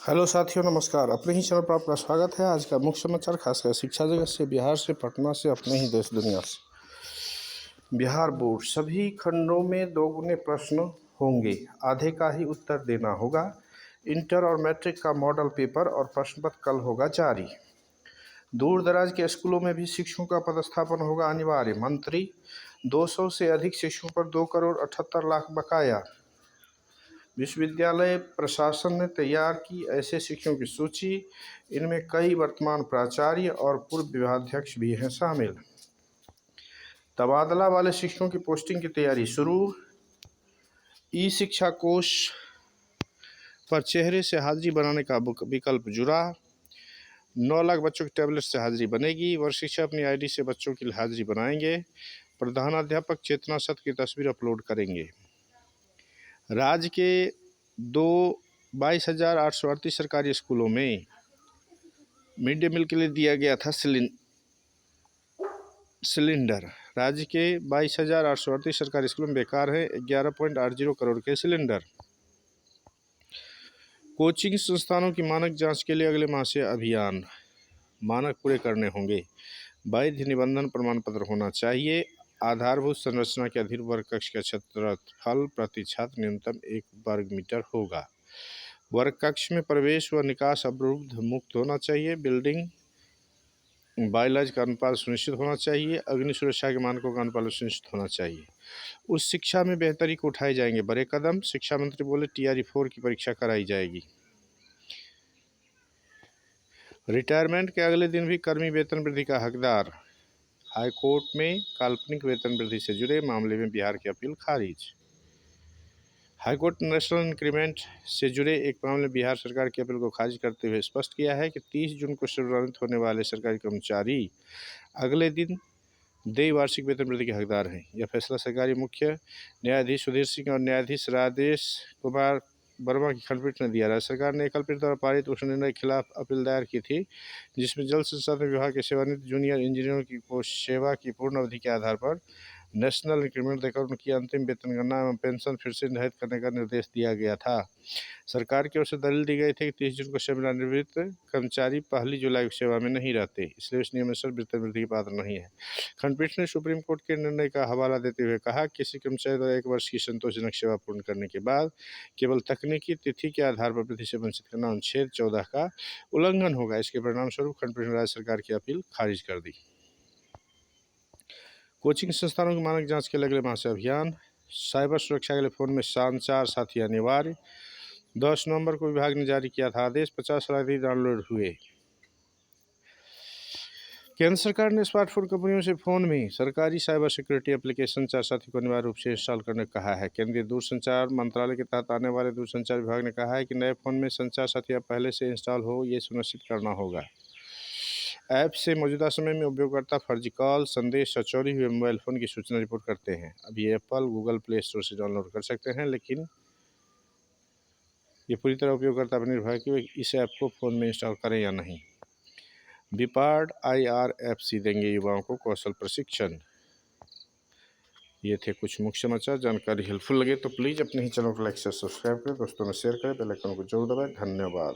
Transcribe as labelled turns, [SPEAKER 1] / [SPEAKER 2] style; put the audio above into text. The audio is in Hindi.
[SPEAKER 1] हेलो साथियों, नमस्कार। अपने ही चैनल पर आपका स्वागत है। आज का मुख्य समाचार खासकर शिक्षा जगत से, बिहार से, पटना से, अपने ही देश दुनिया से। बिहार बोर्ड सभी खंडों में दोगुने प्रश्न होंगे, आधे का ही उत्तर देना होगा। इंटर और मैट्रिक का मॉडल पेपर और प्रश्न पत्र कल होगा जारी। दूर दराज के स्कूलों में भी शिक्षकों का पदस्थापन होगा अनिवार्य। मंत्री 200 से अधिक शिक्षकों पर 2,78,00,000 बकाया। विश्वविद्यालय प्रशासन ने तैयार की ऐसे शिक्षकों की सूची। इनमें कई वर्तमान प्राचार्य और पूर्व विभागाध्यक्ष भी हैं शामिल। तबादला वाले शिक्षकों की पोस्टिंग की तैयारी शुरू। ई शिक्षा कोष पर चेहरे से हाजिरी बनाने का विकल्प जुड़ा। 9 लाख बच्चों की टैबलेट से हाजिरी बनेगी। वर्ग शिक्षा अपनी आईडी से बच्चों की हाजिरी बनाएंगे। प्रधानाध्यापक चेतना सत्र की तस्वीर अपलोड करेंगे। राज्य के 22,838 सरकारी स्कूलों में मिड डे मील के लिए दिया गया था सिलेंडर। राज्य के 22,838 सरकारी स्कूलों में बेकार है 11.80 करोड़ के सिलेंडर। कोचिंग संस्थानों की मानक जांच के लिए अगले माह से अभियान। मानक पूरे करने होंगे। वैध निबंधन प्रमाण पत्र होना चाहिए। आधारभूत संरचना के अधीन वर्ग कक्ष का क्षेत्रफल प्रति छात्र न्यूनतम 1 वर्ग मीटर होगा। वर्ग कक्ष में प्रवेश व निकास अवरुद्ध मुक्त होना चाहिए। बिल्डिंग बायलॉज का अनुपालन सुनिश्चित होना चाहिए। अग्नि सुरक्षा के मानकों का अनुपालन सुनिश्चित होना चाहिए। उच्च शिक्षा में बेहतरी को उठाए जाएंगे बड़े कदम। शिक्षा मंत्री बोले TRE 4 की परीक्षा कराई जाएगी। रिटायरमेंट के अगले दिन भी कर्मी वेतन वृद्धि का हकदार। हाईकोर्ट में काल्पनिक वेतन वृद्धि से जुड़े मामले में बिहार की अपील खारिज। हाईकोर्ट ने नेशनल इंक्रीमेंट से जुड़े एक मामले में बिहार सरकार की अपील को खारिज करते हुए स्पष्ट किया है कि 30 जून को सेवानिवृत्त होने वाले सरकारी कर्मचारी अगले दिन देय वार्षिक वेतन वृद्धि के हकदार हैं। यह फैसला सरकारी मुख्य न्यायाधीश सुधीर सिंह और न्यायाधीश राजेश कुमार वर्मा की खंडपीठ ने दिया। राज्य सरकार ने खंडपीठ द्वारा पारित उस निर्णय के खिलाफ अपील दायर की थी, जिसमें जल संसाधन विभाग के सेवानिवृत्त जूनियर इंजीनियरों की सेवा की पूर्ण अवधि के आधार पर नेशनल इंक्रीमेंट देकर उनकी अंतिम वेतन गणना एवं पेंशन फिर से निर्धारित करने का निर्देश दिया गया था। सरकार की ओर से दलील दी गई थी कि 30 जून को सेवानिवृत्त कर्मचारी 1 जुलाई को सेवा में नहीं रहते, इसलिए इस नियमानुसार वेतन वृद्धि की पात्र नहीं है। खंडपीठ ने सुप्रीम कोर्ट के निर्णय का हवाला देते हुए कहा, किसी कर्मचारी द्वारा 1 वर्ष की संतोषजनक सेवा पूर्ण करने के बाद केवल तकनीकी तिथि के आधार पर वृद्धि से वंचित करना अनुच्छेद 14 का उल्लंघन होगा। इसके परिणामस्वरूप खंडपीठ ने राज्य सरकार की अपील खारिज कर दी। कोचिंग संस्थानों की मानक जांच के लिए अगले माह से अभियान। साइबर सुरक्षा के लिए फोन में संचार साथी अनिवार्य। 10 नवंबर को विभाग ने जारी किया था आदेश। 50 लाख डाउनलोड हुए। केंद्र सरकार ने स्मार्टफोन कंपनियों से फोन में सरकारी साइबर सिक्योरिटी एप्लीकेशन संचार साथी को अनिवार्य रूप से इंस्टॉल करने को कहा है। केंद्रीय दूरसंचार मंत्रालय के तहत आने वाले दूरसंचार विभाग ने कहा है कि नए फोन में संचार साथी पहले से इंस्टॉल हो, ये सुनिश्चित करना होगा। ऐप से मौजूदा समय में उपयोगकर्ता फर्जी कॉल, संदेश और चोरी हुए मोबाइल फ़ोन की सूचना रिपोर्ट करते हैं। अब ये एप्पल, गूगल प्ले स्टोर से डाउनलोड कर सकते हैं, लेकिन ये पूरी तरह उपयोगकर्ता पर निर्भर है कि वे इस ऐप को फ़ोन में इंस्टॉल करें या नहीं। बिपार्ड IRFC देंगे युवाओं को कौशल प्रशिक्षण। ये थे कुछ मुख्य समाचार। जानकारी हेल्पफुल लगे तो प्लीज़ अपने ही चैनल को लाइक से सब्सक्राइब करें, दोस्तों में शेयर करें, बेल आइकन को जरूर दबाएं। धन्यवाद।